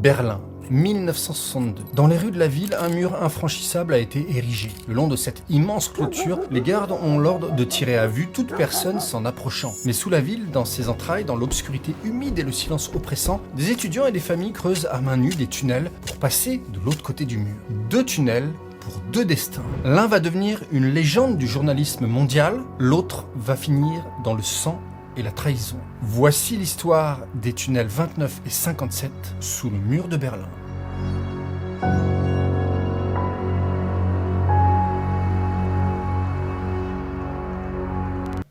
Berlin, 1962. Dans les rues de la ville, un mur infranchissable a été érigé. Le long de cette immense clôture, les gardes ont l'ordre de tirer à vue toute personne s'en approchant. Mais sous la ville, dans ses entrailles, dans l'obscurité humide et le silence oppressant, des étudiants et des familles creusent à main nue des tunnels pour passer de l'autre côté du mur. 2 tunnels pour 2 destins. L'un va devenir une légende du journalisme mondial, l'autre va finir dans le sang et la trahison. Voici l'histoire des tunnels 29 et 57 sous le mur de Berlin.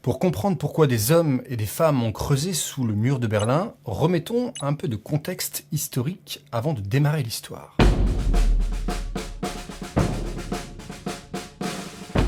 Pour comprendre pourquoi des hommes et des femmes ont creusé sous le mur de Berlin, remettons un peu de contexte historique avant de démarrer l'histoire.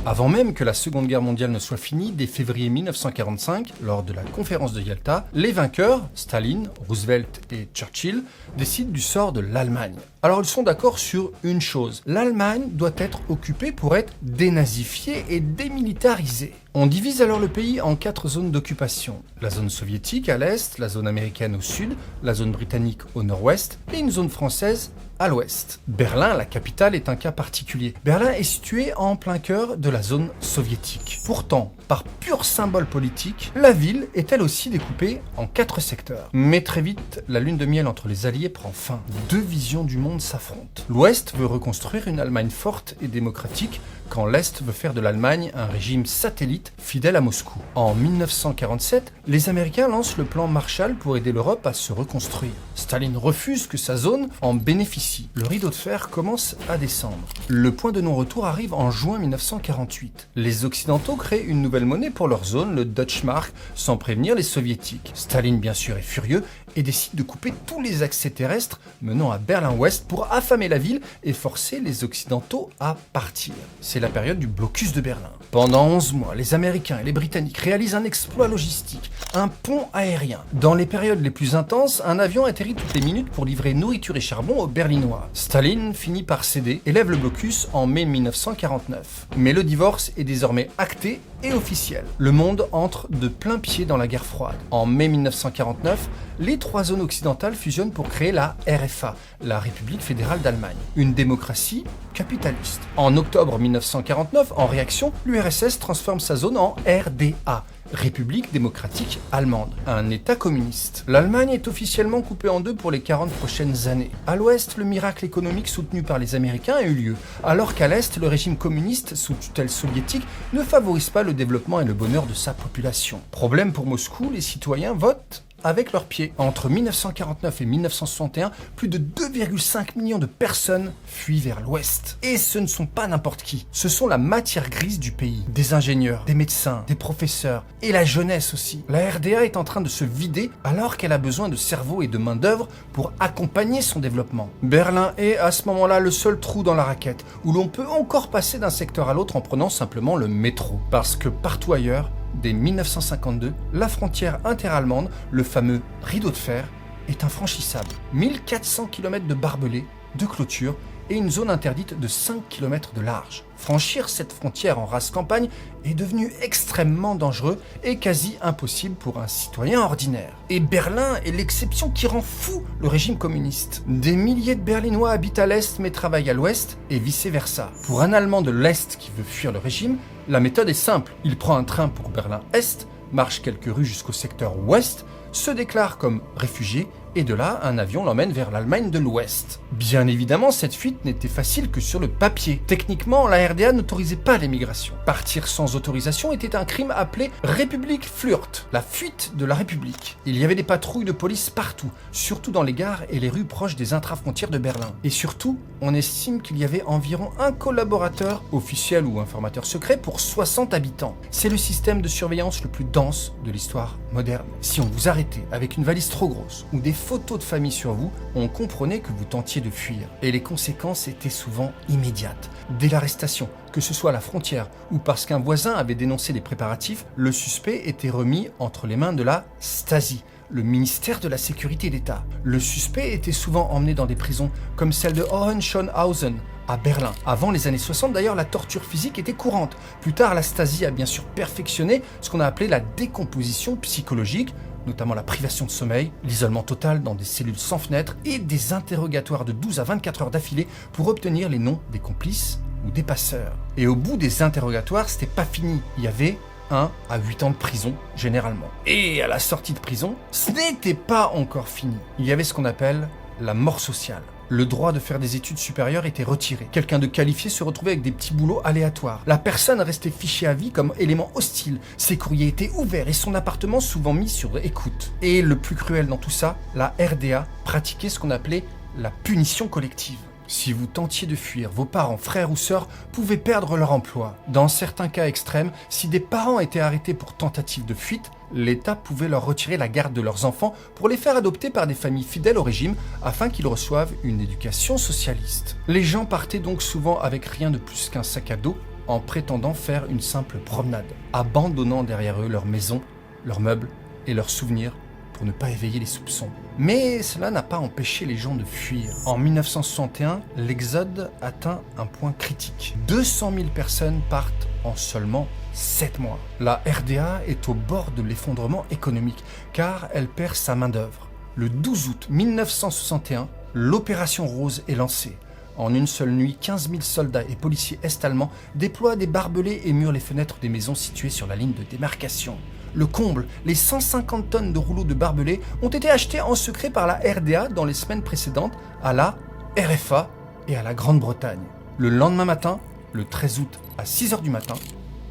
Avant même que la Seconde Guerre mondiale ne soit finie, dès février 1945, lors de la conférence de Yalta, les vainqueurs, Staline, Roosevelt et Churchill, décident du sort de l'Allemagne. Alors ils sont d'accord sur une chose, l'Allemagne doit être occupée pour être dénazifiée et démilitarisée. On divise alors le pays en 4 zones d'occupation. La zone soviétique à l'est, la zone américaine au sud, la zone britannique au nord-ouest et une zone française à l'ouest. Berlin, la capitale, est un cas particulier. Berlin est située en plein cœur de la zone soviétique. Pourtant, par pur symbole politique, la ville est elle aussi découpée en 4 secteurs. Mais très vite, la lune de miel entre les alliés prend fin. 2 visions du monde s'affrontent. L'Ouest veut reconstruire une Allemagne forte et démocratique, quand l'Est veut faire de l'Allemagne un régime satellite fidèle à Moscou. En 1947, les Américains lancent le plan Marshall pour aider l'Europe à se reconstruire. Staline refuse que sa zone en bénéficie. Le rideau de fer commence à descendre. Le point de non-retour arrive en juin 1948. Les Occidentaux créent une nouvelle monnaie pour leur zone, le Deutschmark, sans prévenir les Soviétiques. Staline, bien sûr, est furieux et décide de couper tous les accès terrestres menant à Berlin-Ouest pour affamer la ville et forcer les Occidentaux à partir. C'est la période du blocus de Berlin. Pendant 11 mois, les Américains et les Britanniques réalisent un exploit logistique, un pont aérien. Dans les périodes les plus intenses, un avion atterrit toutes les minutes pour livrer nourriture et charbon aux Berlinois. Staline finit par céder et lève le blocus en mai 1949. Mais le divorce est désormais acté et officiel. Le monde entre de plein pied dans la guerre froide. En mai 1949, les 3 zones occidentales fusionnent pour créer la RFA, la République fédérale d'Allemagne, une démocratie capitaliste. En octobre 1949, en réaction, l'URSS transforme sa zone en RDA, République démocratique allemande, un État communiste. L'Allemagne est officiellement coupée en 2 pour les 40 prochaines années. À l'ouest, le miracle économique soutenu par les Américains a eu lieu, alors qu'à l'est, le régime communiste sous tutelle soviétique ne favorise pas le développement et le bonheur de sa population. Problème pour Moscou, les citoyens votent avec leurs pieds. Entre 1949 et 1961, plus de 2,5 millions de personnes fuient vers l'ouest. Et ce ne sont pas n'importe qui. Ce sont la matière grise du pays. Des ingénieurs, des médecins, des professeurs et la jeunesse aussi. La RDA est en train de se vider alors qu'elle a besoin de cerveau et de main-d'œuvre pour accompagner son développement. Berlin est à ce moment-là le seul trou dans la raquette où l'on peut encore passer d'un secteur à l'autre en prenant simplement le métro. Parce que partout ailleurs, dès 1952, la frontière interallemande, le fameux rideau de fer, est infranchissable. 1400 km de barbelés, de clôtures et une zone interdite de 5 km de large. Franchir cette frontière en race campagne est devenu extrêmement dangereux et quasi impossible pour un citoyen ordinaire. Et Berlin est l'exception qui rend fou le régime communiste. Des milliers de Berlinois habitent à l'Est mais travaillent à l'Ouest et vice-versa. Pour un Allemand de l'Est qui veut fuir le régime, la méthode est simple. Il prend un train pour Berlin-Est, marche quelques rues jusqu'au secteur Ouest, se déclare comme réfugié et de là, un avion l'emmène vers l'Allemagne de l'Ouest. Bien évidemment, cette fuite n'était facile que sur le papier. Techniquement, la RDA n'autorisait pas l'émigration. Partir sans autorisation était un crime appelé République Flucht, la fuite de la République. Il y avait des patrouilles de police partout, surtout dans les gares et les rues proches des intrafrontières de Berlin. Et surtout, on estime qu'il y avait environ un collaborateur, officiel ou informateur secret, pour 60 habitants. C'est le système de surveillance le plus dense de l'histoire moderne. Si on vous arrêtait avec une valise trop grosse ou des photos de famille sur vous, on comprenait que vous tentiez de fuir. Et les conséquences étaient souvent immédiates. Dès l'arrestation, que ce soit à la frontière ou parce qu'un voisin avait dénoncé les préparatifs, le suspect était remis entre les mains de la Stasi, le ministère de la Sécurité d'État. Le suspect était souvent emmené dans des prisons comme celle de Hohenschönhausen, à Berlin. Avant les années 60, d'ailleurs, la torture physique était courante. Plus tard, la Stasi a bien sûr perfectionné ce qu'on a appelé la décomposition psychologique, notamment la privation de sommeil, l'isolement total dans des cellules sans fenêtre et des interrogatoires de 12 à 24 heures d'affilée pour obtenir les noms des complices ou des passeurs. Et au bout des interrogatoires, c'était pas fini. Il y avait 1 à 8 ans de prison, généralement. Et à la sortie de prison, ce n'était pas encore fini. Il y avait ce qu'on appelle la mort sociale. Le droit de faire des études supérieures était retiré. Quelqu'un de qualifié se retrouvait avec des petits boulots aléatoires. La personne restait fichée à vie comme élément hostile. Ses courriers étaient ouverts et son appartement souvent mis sur écoute. Et le plus cruel dans tout ça, la RDA pratiquait ce qu'on appelait la punition collective. Si vous tentiez de fuir, vos parents, frères ou sœurs pouvaient perdre leur emploi. Dans certains cas extrêmes, si des parents étaient arrêtés pour tentative de fuite, l'État pouvait leur retirer la garde de leurs enfants pour les faire adopter par des familles fidèles au régime afin qu'ils reçoivent une éducation socialiste. Les gens partaient donc souvent avec rien de plus qu'un sac à dos en prétendant faire une simple promenade, abandonnant derrière eux leurs maisons, leurs meubles et leurs souvenirs pour ne pas éveiller les soupçons. Mais cela n'a pas empêché les gens de fuir. En 1961, l'exode atteint un point critique. 200 000 personnes partent en seulement 7 mois. La RDA est au bord de l'effondrement économique car elle perd sa main-d'œuvre. Le 12 août 1961, l'Opération Rose est lancée. En une seule nuit, 15 000 soldats et policiers est-allemands déploient des barbelés et murent les fenêtres des maisons situées sur la ligne de démarcation. Le comble, les 150 tonnes de rouleaux de barbelés ont été achetés en secret par la RDA dans les semaines précédentes à la RFA et à la Grande-Bretagne. Le lendemain matin, le 13 août à 6 h du matin,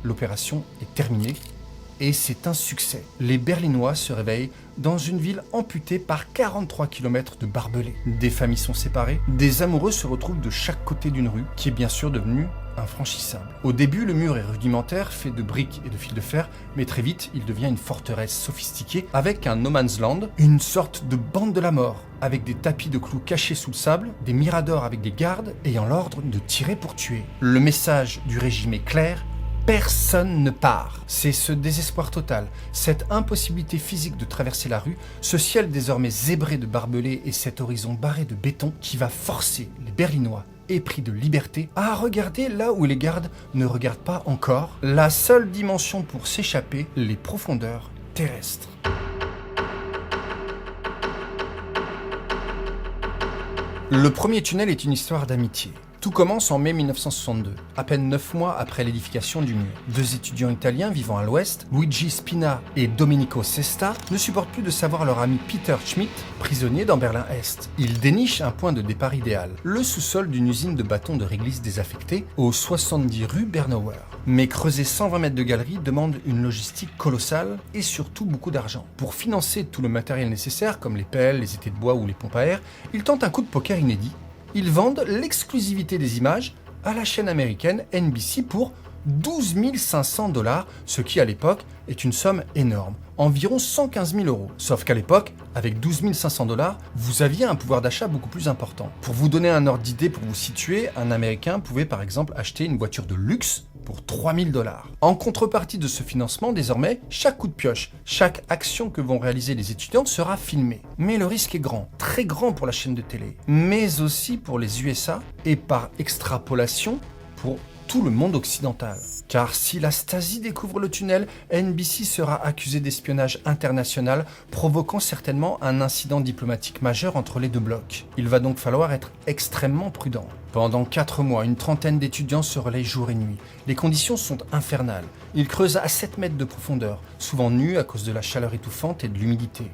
l'opération est terminée et c'est un succès. Les Berlinois se réveillent dans une ville amputée par 43 km de barbelés. Des familles sont séparées, des amoureux se retrouvent de chaque côté d'une rue qui est bien sûr devenue infranchissable. Au début, le mur est rudimentaire, fait de briques et de fils de fer, mais très vite, il devient une forteresse sophistiquée avec un no man's land, une sorte de bande de la mort, avec des tapis de clous cachés sous le sable, des miradors avec des gardes ayant l'ordre de tirer pour tuer. Le message du régime est clair: personne ne part. C'est ce désespoir total, cette impossibilité physique de traverser la rue, ce ciel désormais zébré de barbelés et cet horizon barré de béton qui va forcer les Berlinois épris de liberté à regarder là où les gardes ne regardent pas encore, la seule dimension pour s'échapper, les profondeurs terrestres. Le premier tunnel est une histoire d'amitié. Tout commence en mai 1962, à peine 9 mois après l'édification du mur. Deux étudiants italiens vivant à l'ouest, Luigi Spina et Domenico Sesta, ne supportent plus de savoir leur ami Peter Schmidt, prisonnier dans Berlin-Est. Ils dénichent un point de départ idéal, le sous-sol d'une usine de bâtons de réglisse désaffectée, au 70 rue Bernauer. Mais creuser 120 mètres de galerie demande une logistique colossale et surtout beaucoup d'argent. Pour financer tout le matériel nécessaire, comme les pelles, les étais de bois ou les pompes à air, ils tentent un coup de poker inédit. Ils vendent l'exclusivité des images à la chaîne américaine NBC pour 12 500 $, ce qui à l'époque est une somme énorme, environ 115 000 €. Sauf qu'à l'époque, avec 12 500 $, vous aviez un pouvoir d'achat beaucoup plus important. Pour vous donner un ordre d'idée, pour vous situer, un Américain pouvait par exemple acheter une voiture de luxe pour 3 000 $. En contrepartie de ce financement, désormais, chaque coup de pioche, chaque action que vont réaliser les étudiantes sera filmée. Mais le risque est grand, très grand pour la chaîne de télé, mais aussi pour les USA et par extrapolation pour tout le monde occidental. Car si la Stasi découvre le tunnel, NBC sera accusé d'espionnage international, provoquant certainement un incident diplomatique majeur entre les deux blocs. Il va donc falloir être extrêmement prudent. Pendant 4 mois, une trentaine d'étudiants se relayent jour et nuit. Les conditions sont infernales. Ils creusent à 7 mètres de profondeur, souvent nus à cause de la chaleur étouffante et de l'humidité.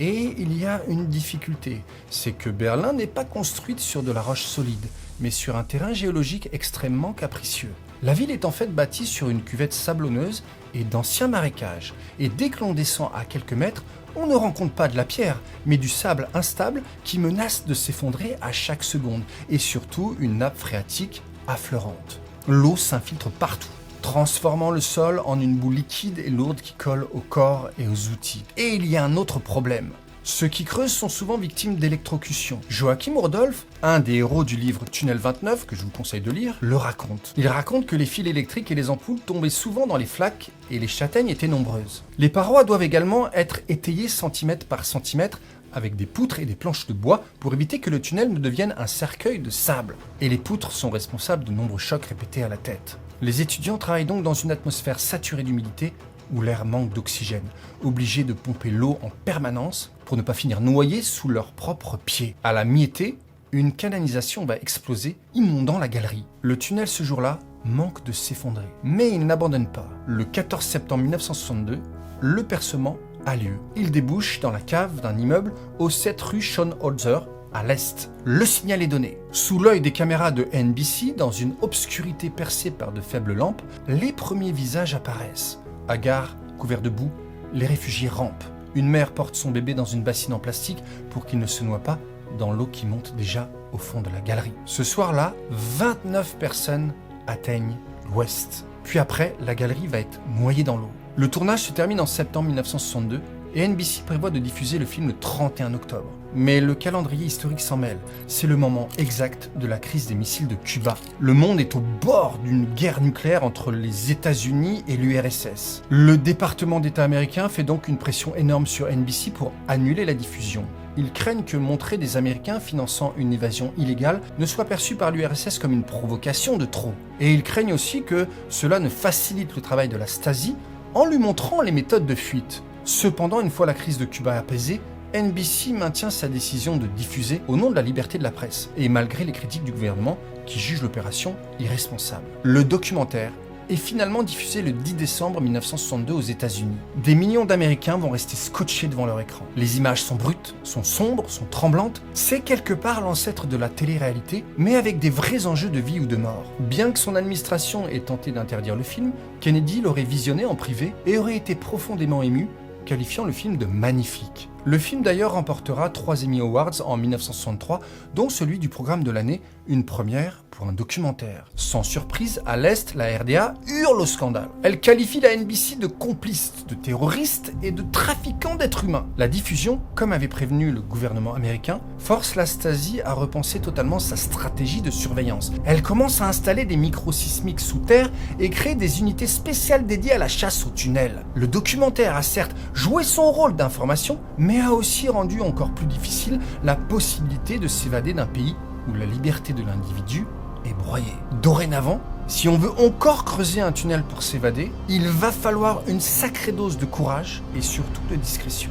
Et il y a une difficulté, c'est que Berlin n'est pas construite sur de la roche solide, mais sur un terrain géologique extrêmement capricieux. La ville est en fait bâtie sur une cuvette sablonneuse et d'anciens marécages. Et dès que l'on descend à quelques mètres, on ne rencontre pas de la pierre, mais du sable instable qui menace de s'effondrer à chaque seconde. Et surtout une nappe phréatique affleurante. L'eau s'infiltre partout, transformant le sol en une boue liquide et lourde qui colle au corps et aux outils. Et il y a un autre problème. Ceux qui creusent sont souvent victimes d'électrocution. Joachim Rudolph, un des héros du livre Tunnel 29, que je vous conseille de lire, le raconte. Il raconte que les fils électriques et les ampoules tombaient souvent dans les flaques et les châtaignes étaient nombreuses. Les parois doivent également être étayées centimètre par centimètre avec des poutres et des planches de bois pour éviter que le tunnel ne devienne un cercueil de sable. Et les poutres sont responsables de nombreux chocs répétés à la tête. Les étudiants travaillent donc dans une atmosphère saturée d'humidité où l'air manque d'oxygène, obligés de pomper l'eau en permanence pour ne pas finir noyés sous leurs propres pieds. À la mi-été, une canalisation va exploser, inondant la galerie. Le tunnel ce jour-là manque de s'effondrer. Mais il n'abandonne pas. Le 14 septembre 1962, le percement a lieu. Il débouche dans la cave d'un immeuble au 7 rue Schönholzer, à l'est. Le signal est donné. Sous l'œil des caméras de NBC, dans une obscurité percée par de faibles lampes, les premiers visages apparaissent. Hagards, couverts de boue, les réfugiés rampent. Une mère porte son bébé dans une bassine en plastique pour qu'il ne se noie pas dans l'eau qui monte déjà au fond de la galerie. Ce soir-là, 29 personnes atteignent l'ouest. Puis après, la galerie va être noyée dans l'eau. Le tournage se termine en septembre 1962 et NBC prévoit de diffuser le film le 31 octobre. Mais le calendrier historique s'en mêle. C'est le moment exact de la crise des missiles de Cuba. Le monde est au bord d'une guerre nucléaire entre les États-Unis et l'URSS. Le département d'État américain fait donc une pression énorme sur NBC pour annuler la diffusion. Ils craignent que montrer des Américains finançant une évasion illégale ne soit perçu par l'URSS comme une provocation de trop. Et ils craignent aussi que cela ne facilite le travail de la Stasi en lui montrant les méthodes de fuite. Cependant, une fois la crise de Cuba apaisée, NBC maintient sa décision de diffuser au nom de la liberté de la presse, et malgré les critiques du gouvernement qui juge l'opération irresponsable. Le documentaire est finalement diffusé le 10 décembre 1962 aux États-Unis. Des millions d'Américains vont rester scotchés devant leur écran. Les images sont brutes, sont sombres, sont tremblantes. C'est quelque part l'ancêtre de la télé-réalité, mais avec des vrais enjeux de vie ou de mort. Bien que son administration ait tenté d'interdire le film, Kennedy l'aurait visionné en privé et aurait été profondément ému, qualifiant le film de magnifique. Le film d'ailleurs remportera 3 Emmy Awards en 1963, dont celui du programme de l'année, une première pour un documentaire. Sans surprise, à l'Est, la RDA hurle au scandale. Elle qualifie la NBC de complice, de terroriste et de trafiquant d'êtres humains. La diffusion, comme avait prévenu le gouvernement américain, force la Stasi à repenser totalement sa stratégie de surveillance. Elle commence à installer des micros sismiques sous terre et crée des unités spéciales dédiées à la chasse aux tunnels. Le documentaire a certes joué son rôle d'information, mais a aussi rendu encore plus difficile la possibilité de s'évader d'un pays où la liberté de l'individu est broyée. Dorénavant, si on veut encore creuser un tunnel pour s'évader, il va falloir une sacrée dose de courage et surtout de discrétion.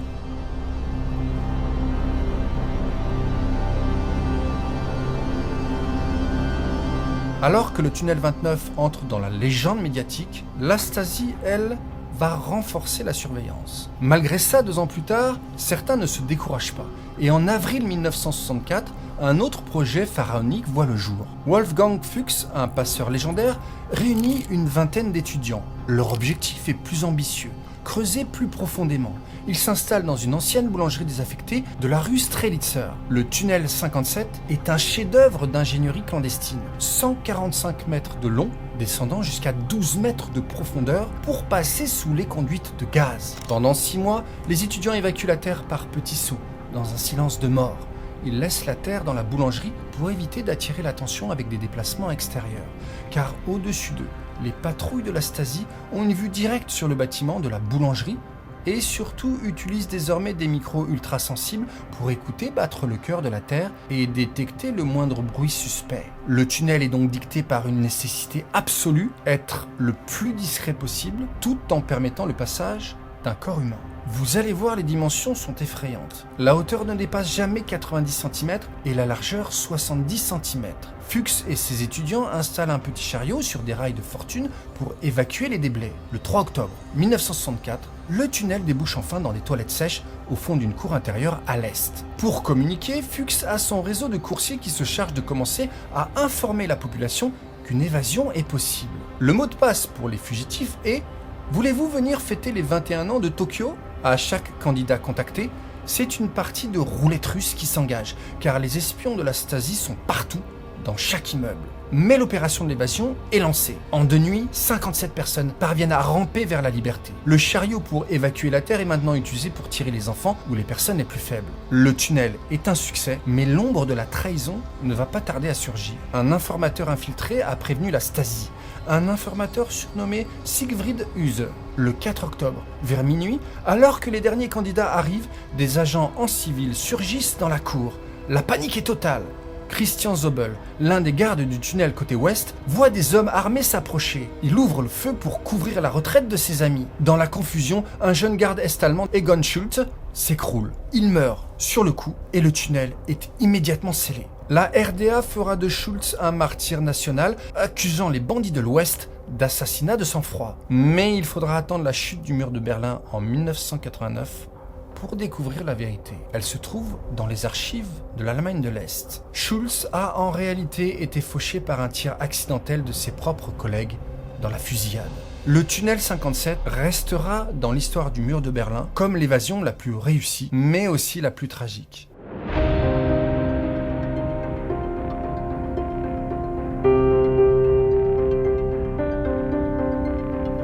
Alors que le tunnel 29 entre dans la légende médiatique, la Stasi, elle, va renforcer la surveillance. Malgré ça, 2 ans plus tard, certains ne se découragent pas. Et en avril 1964, un autre projet pharaonique voit le jour. Wolfgang Fuchs, un passeur légendaire, réunit une vingtaine d'étudiants. Leur objectif est plus ambitieux, creuser plus profondément. Ils s'installent dans une ancienne boulangerie désaffectée de la rue Strelitzer. Le tunnel 57 est un chef-d'œuvre d'ingénierie clandestine. 145 mètres de long, descendant jusqu'à 12 mètres de profondeur pour passer sous les conduites de gaz. Pendant 6 mois, les étudiants évacuent la terre par petits sauts, dans un silence de mort. Ils laissent la terre dans la boulangerie pour éviter d'attirer l'attention avec des déplacements extérieurs. Car au-dessus d'eux, les patrouilles de la Stasi ont une vue directe sur le bâtiment de la boulangerie et surtout utilisent désormais des micros ultra-sensibles pour écouter battre le cœur de la Terre et détecter le moindre bruit suspect. Le tunnel est donc dicté par une nécessité absolue, être le plus discret possible, tout en permettant le passage d'un corps humain. Vous allez voir, les dimensions sont effrayantes. La hauteur ne dépasse jamais 90 cm et la largeur 70 cm. Fuchs et ses étudiants installent un petit chariot sur des rails de fortune pour évacuer les déblais. Le 3 octobre 1964, le tunnel débouche enfin dans les toilettes sèches au fond d'une cour intérieure à l'est. Pour communiquer, Fuchs a son réseau de coursiers qui se charge de commencer à informer la population qu'une évasion est possible. Le mot de passe pour les fugitifs est « Voulez-vous venir fêter les 21 ans de Tokyo ?» À chaque candidat contacté, c'est une partie de roulette russe qui s'engage, car les espions de la Stasi sont partout, dans chaque immeuble. Mais l'opération de l'évasion est lancée. En 2 nuits, 57 personnes parviennent à ramper vers la liberté. Le chariot pour évacuer la terre est maintenant utilisé pour tirer les enfants ou les personnes les plus faibles. Le tunnel est un succès, mais l'ombre de la trahison ne va pas tarder à surgir. Un informateur infiltré a prévenu la Stasi. Un informateur surnommé Siegfried Huse. Le 4 octobre, vers minuit, alors que les derniers candidats arrivent, des agents en civil surgissent dans la cour. La panique est totale. Christian Zobel, l'un des gardes du tunnel côté ouest, voit des hommes armés s'approcher. Il ouvre le feu pour couvrir la retraite de ses amis. Dans la confusion, un jeune garde est-allemand, Egon Schultz, s'écroule. Il meurt sur le coup et le tunnel est immédiatement scellé. La RDA fera de Schultz un martyr national, accusant les bandits de l'Ouest d'assassinat de sang-froid. Mais il faudra attendre la chute du mur de Berlin en 1989 pour découvrir la vérité. Elle se trouve dans les archives de l'Allemagne de l'Est. Schultz a en réalité été fauché par un tir accidentel de ses propres collègues dans la fusillade. Le tunnel 57 restera dans l'histoire du mur de Berlin comme l'évasion la plus réussie, mais aussi la plus tragique.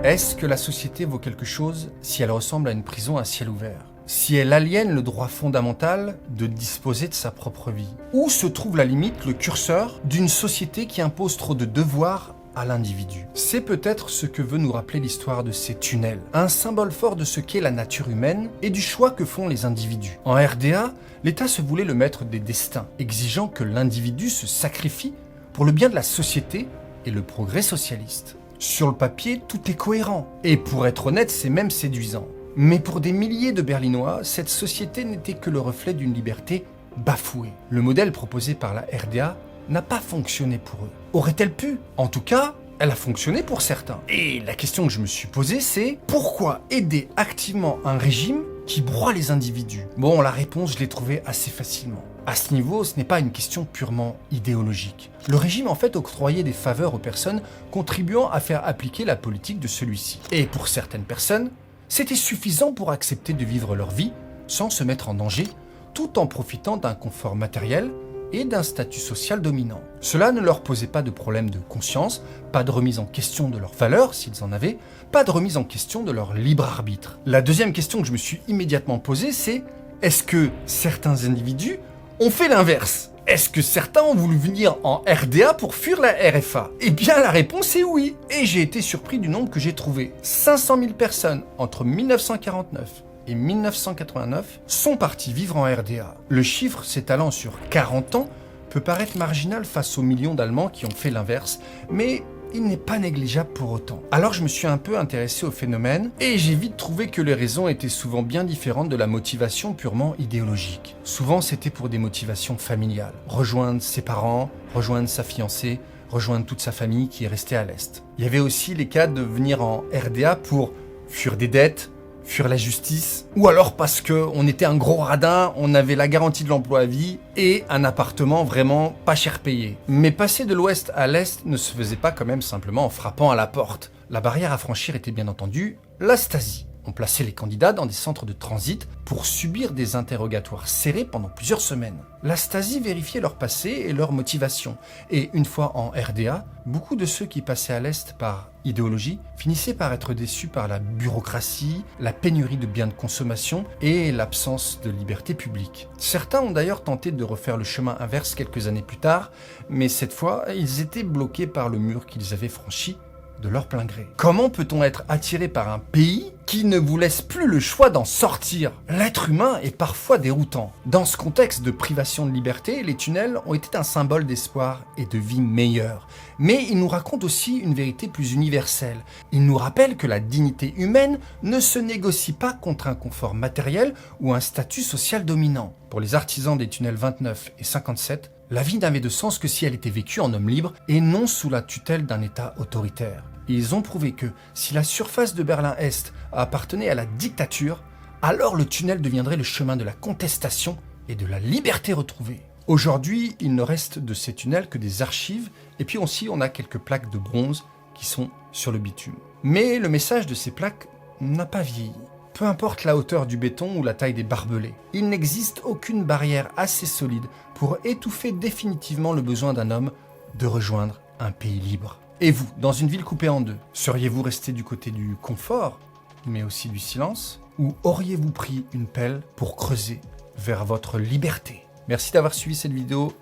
Est-ce que la société vaut quelque chose si elle ressemble à une prison à ciel ouvert ? Si elle aliène le droit fondamental de disposer de sa propre vie? Où se trouve la limite, le curseur, d'une société qui impose trop de devoirs à l'individu? C'est peut-être ce que veut nous rappeler l'histoire de ces tunnels, un symbole fort de ce qu'est la nature humaine et du choix que font les individus. En RDA, l'État se voulait le maître des destins, exigeant que l'individu se sacrifie pour le bien de la société et le progrès socialiste. Sur le papier, tout est cohérent, et pour être honnête, c'est même séduisant. Mais pour des milliers de Berlinois, cette société n'était que le reflet d'une liberté bafouée. Le modèle proposé par la RDA n'a pas fonctionné pour eux. Aurait-elle pu? En tout cas, elle a fonctionné pour certains. Et la question que je me suis posée, c'est pourquoi aider activement un régime qui broie les individus? Bon, la réponse, je l'ai trouvée assez facilement. À ce niveau, ce n'est pas une question purement idéologique. Le régime en fait octroyait des faveurs aux personnes contribuant à faire appliquer la politique de celui-ci. Et pour certaines personnes, c'était suffisant pour accepter de vivre leur vie sans se mettre en danger, tout en profitant d'un confort matériel et d'un statut social dominant. Cela ne leur posait pas de problème de conscience, pas de remise en question de leurs valeurs s'ils en avaient, pas de remise en question de leur libre arbitre. La deuxième question que je me suis immédiatement posée, c'est est-ce que certains individus ont fait l'inverse? Est-ce que certains ont voulu venir en RDA pour fuir la RFA? Eh bien la réponse est oui. Et j'ai été surpris du nombre que j'ai trouvé. 500 000 personnes entre 1949 et 1989 sont partis vivre en RDA. Le chiffre s'étalant sur 40 ans peut paraître marginal face aux millions d'Allemands qui ont fait l'inverse, mais il n'est pas négligeable pour autant. Alors je me suis un peu intéressé au phénomène et j'ai vite trouvé que les raisons étaient souvent bien différentes de la motivation purement idéologique. Souvent c'était pour des motivations familiales. Rejoindre ses parents, rejoindre sa fiancée, rejoindre toute sa famille qui est restée à l'Est. Il y avait aussi les cas de venir en RDA pour fuir des dettes, fuir la justice, ou alors parce qu'on était un gros radin, on avait la garantie de l'emploi à vie et un appartement vraiment pas cher payé. Mais passer de l'ouest à l'est ne se faisait pas quand même simplement en frappant à la porte. La barrière à franchir était bien entendu la Stasi. On plaçait les candidats dans des centres de transit pour subir des interrogatoires serrés pendant plusieurs semaines. La Stasi vérifiait leur passé et leur motivation. Et une fois en RDA, beaucoup de ceux qui passaient à l'Est par idéologie finissaient par être déçus par la bureaucratie, la pénurie de biens de consommation et l'absence de liberté publique. Certains ont d'ailleurs tenté de refaire le chemin inverse quelques années plus tard, mais cette fois, ils étaient bloqués par le mur qu'ils avaient franchi de leur plein gré. Comment peut-on être attiré par un pays qui ne vous laisse plus le choix d'en sortir? L'être humain est parfois déroutant. Dans ce contexte de privation de liberté, les tunnels ont été un symbole d'espoir et de vie meilleure. Mais ils nous racontent aussi une vérité plus universelle. Ils nous rappellent que la dignité humaine ne se négocie pas contre un confort matériel ou un statut social dominant. Pour les artisans des tunnels 29 et 57, la vie n'avait de sens que si elle était vécue en homme libre et non sous la tutelle d'un État autoritaire. Ils ont prouvé que si la surface de Berlin-Est appartenait à la dictature, alors le tunnel deviendrait le chemin de la contestation et de la liberté retrouvée. Aujourd'hui, il ne reste de ces tunnels que des archives, et puis aussi on a quelques plaques de bronze qui sont sur le bitume. Mais le message de ces plaques n'a pas vieilli. Peu importe la hauteur du béton ou la taille des barbelés, il n'existe aucune barrière assez solide pour étouffer définitivement le besoin d'un homme de rejoindre un pays libre. Et vous, dans une ville coupée en deux, seriez-vous resté du côté du confort, mais aussi du silence, ou auriez-vous pris une pelle pour creuser vers votre liberté? Merci d'avoir suivi cette vidéo,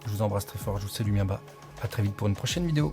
je vous embrasse très fort, je vous salue bien bas, à très vite pour une prochaine vidéo.